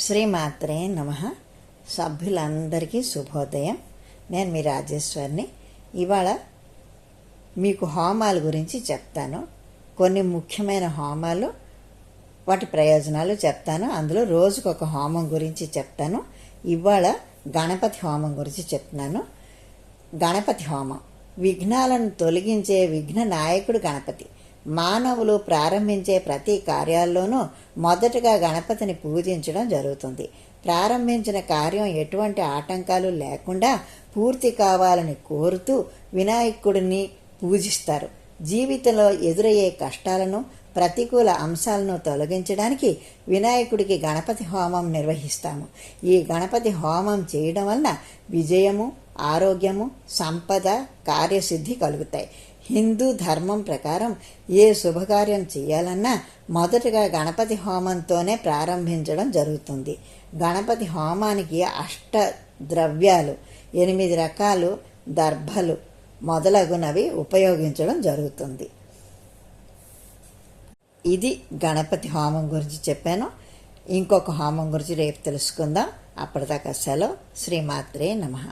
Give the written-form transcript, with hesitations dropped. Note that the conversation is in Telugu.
శ్రీమాత్రే నమః. సభ్యులందరికీ శుభోదయం. నేను మీ రాజేశ్వరిని. ఇవాళ మీకు హోమాల గురించి చెప్తాను. కొన్ని ముఖ్యమైన హోమాలు, వాటి ప్రయోజనాలు చెప్తాను. అందులో రోజుకొక హోమం గురించి చెప్తాను. ఇవాళ గణపతి హోమం గురించి చెప్తున్నాను. గణపతి హోమం విఘ్నాలను తొలగించే విఘ్న నాయకుడు గణపతి. మానవులు ప్రారంభించే ప్రతి కార్యాల్లోనూ మొదటగా గణపతిని పూజించడం జరుగుతుంది. ప్రారంభించిన కార్యం ఎటువంటి ఆటంకాలు లేకుండా పూర్తి కావాలని కోరుతూ వినాయకుడిని పూజిస్తారు. జీవితంలో ఎదురయ్యే కష్టాలను, ప్రతికూల అంశాలను తొలగించడానికి వినాయకుడికి గణపతి హోమం నిర్వహిస్తాము. ఈ గణపతి హోమం చేయడం వలన విజయము, ఆరోగ్యము, సంపద, కార్యసిద్ధి కలుగుతాయి. హిందూ ధర్మం ప్రకారం ఏ శుభకార్యం చేయాలన్నా మొదటగా గణపతి హోమంతోనే ప్రారంభించడం జరుగుతుంది. గణపతి హోమానికి అష్ట ద్రవ్యాలు, 8 రకాలు దర్భలు మొదలగునవి ఉపయోగించడం జరుగుతుంది. ఇది గణపతి హోమం గురించి చెప్పాను. ఇంకొక హోమం గురించి రేపు తెలుసుకుందాం. అప్పటిదాకా సెలవు. శ్రీమాత్రే నమః.